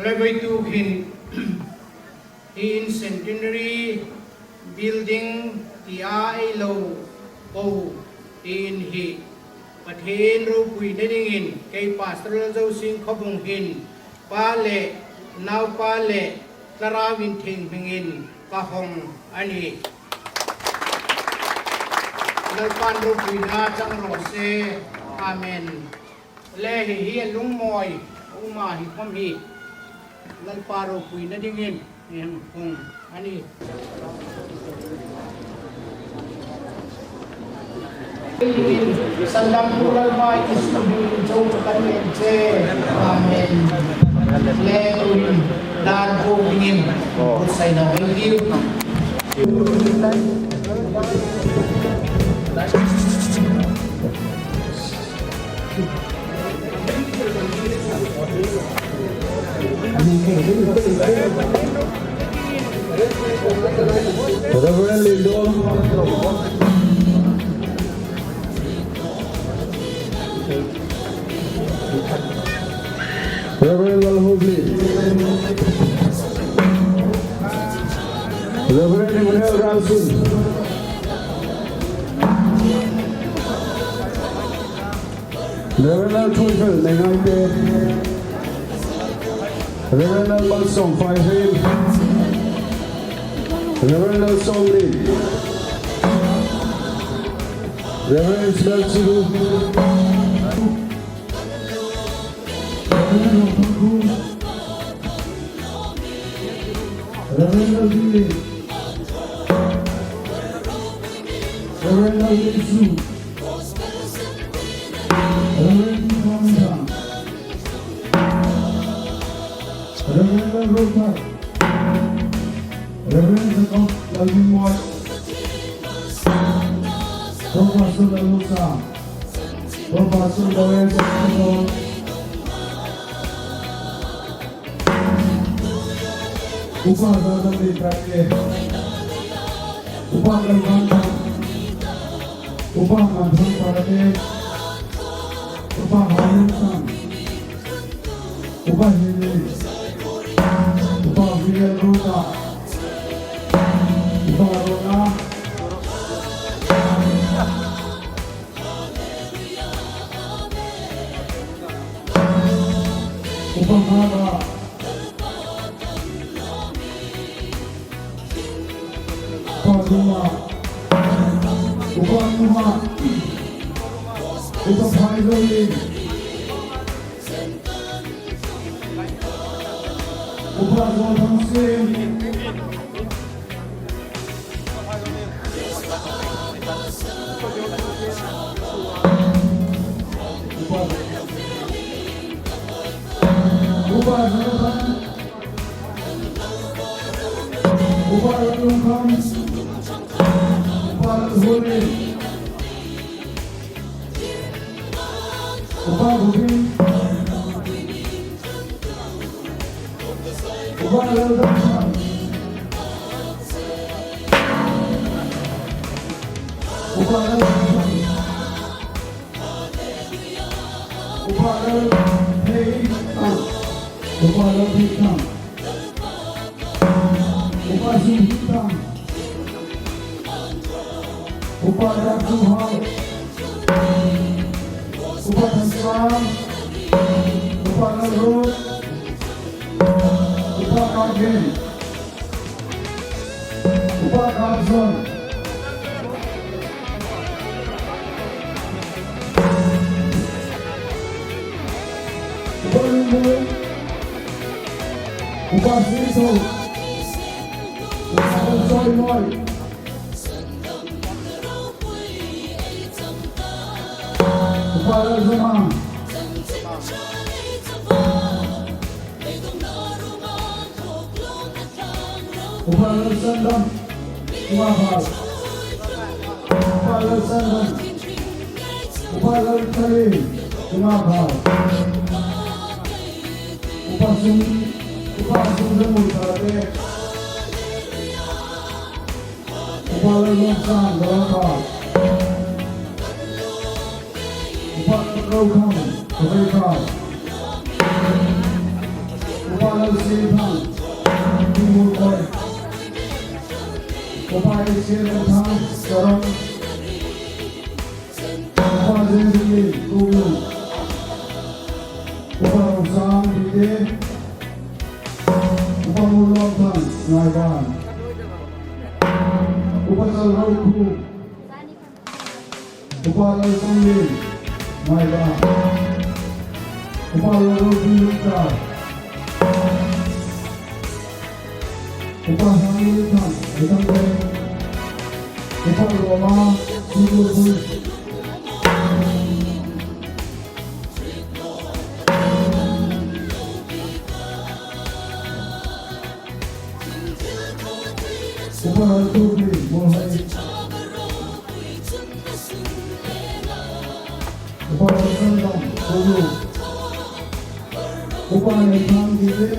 Level 2 in centenary building ที่อาโลปูอินฮีประเทศรูปุยได้ยินไกปัสตรเจ้าสิงขบุงหินปาเลนาวปาเลตราวินทิงพิงินปะหงอันนี้แล้วปานรูปุยนาจังโรเซอาเมนเล่เฮียลุงมอยอุมาหิคอมฮีแล้วปารูปุยได้ยินเนี่ยหงอันนี้Salam pural mai istubi jauh kami je, amin. Lewin dan hubungin, usai na beliau. Reverend Lindo. Reverend Walhubli, Reverend Emmanuel Ralston, Reverend Tulfel Nengaite, Reverend Balsong Five-Hill, Reverend Songli, Reverend Smelchigu, Reverend Billy, Reverend Yesu, Reverend Mohammed, Reverend Rota, Reverend Zakot Lalimoy, Professor Lalusa, Professor Dawes, Upah dalam dikatakan, upah lembaga, upah mantan parade, upah halusan, upah ini, upah viral rota, upah rona, upah mada. Upah rumah, upah violin, upah ruang mesin, upah jabatan, upah lingkungan. Upah bumi, upah lautan, upah lautan, upah lautan, upah lautan, upah hitam, upah Tuhan. Upah Islam, upah Nurul, upah Kagin, upah Kamson, upah Lumbu, upah Siso, upah Soimoy, upah Zuma. Upah Sandam, Upah Sandam, Upah Kali, Upah Sundam Utare, Upah Loksan, Upah Lokam, Upah Upala Sirhan, Timur Upala Sirhan, Sarang, Upala Zendili, Guru, Upala Sam, Bide, Upala Mulothan, Naivan, Upala Rauku, Upala Sangin, Naivan, Upala Rauku Yukta, Upala Hamilton, Itambe, Upala Roma, Singapur, Upala Tupi, Mohai, Upala Sandam, Guru, Upala Nitham Gide,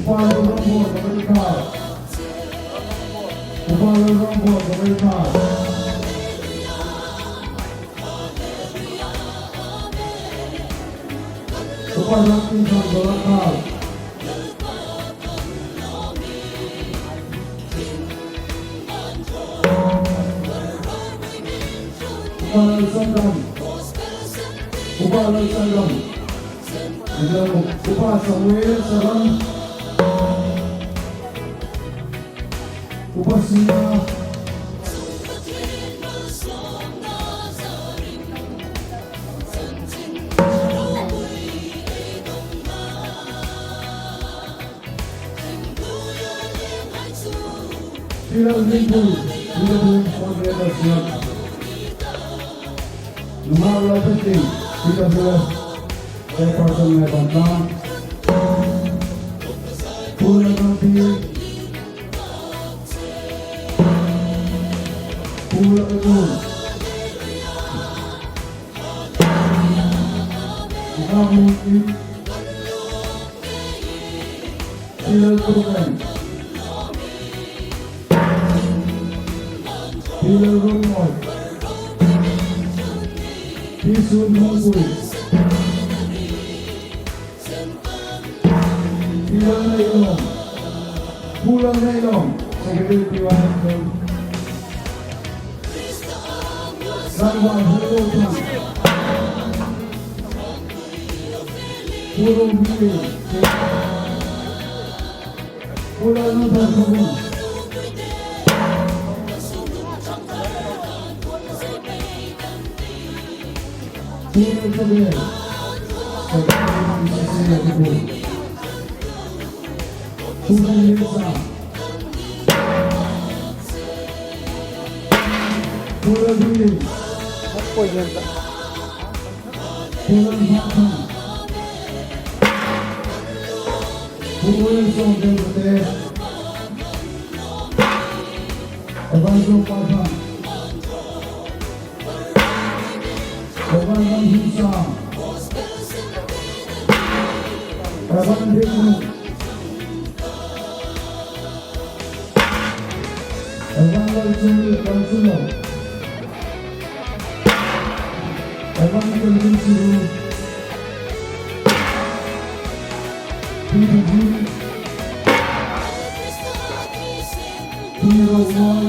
Upala Rambo, Amerika, Upala Rambo, Amerika, Upala Kinsan, Golakar, Upala Sangam, Upala Sangam, Upala Samuel Saram, Upasina, Tira Limpu, Forget Number 15, PWS, Chairperson Bantang, Pulakanti, Pulakanti, Ikamuti, Pulakanti, Pulakanti, Pisun Mongkui, Pulang Nailong, Secretary Priwan, Sarwan Hulutan, Purung Bili, Pulang Nutan Sabun, Pulang Sabun, Secretary Pulang Nisa, Pulang Bili, Pulang Bhakan, Pulang Songkete, Evanso Bhakan, Evanso Hisa, Evan Bhiknu, Evan Valsuno, Evan Kalvinsiru, PDG, Hero Roy,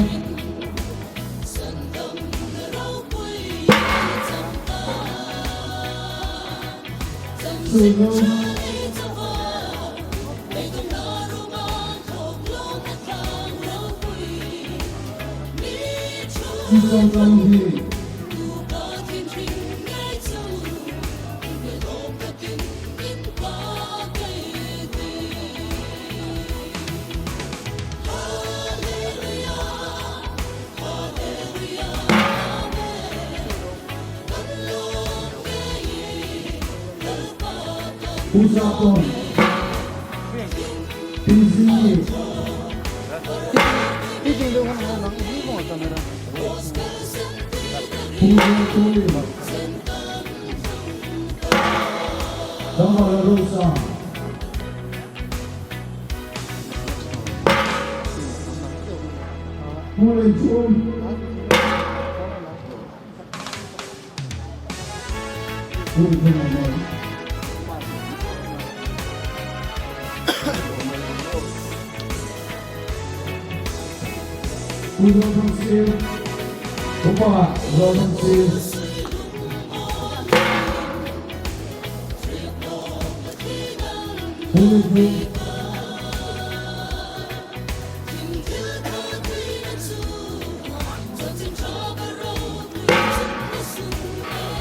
Suno, Kisong Kamhi, Usapon, PCE, Pulang Tuli, Damara Rosa, Pulang Jum, Pulang 우러성실 오빠가 우러성실 오늘도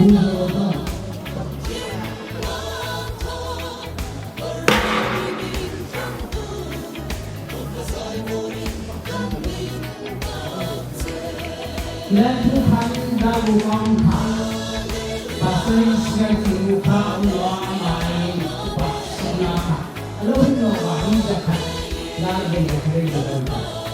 우러가และทุกครั้งดาวมองผ่านปัสสาวะเสียงหูข้าววาไม่ปัสสาวะอารมณ์โน้มว่านี่จะขัดลาเบลเคยโดน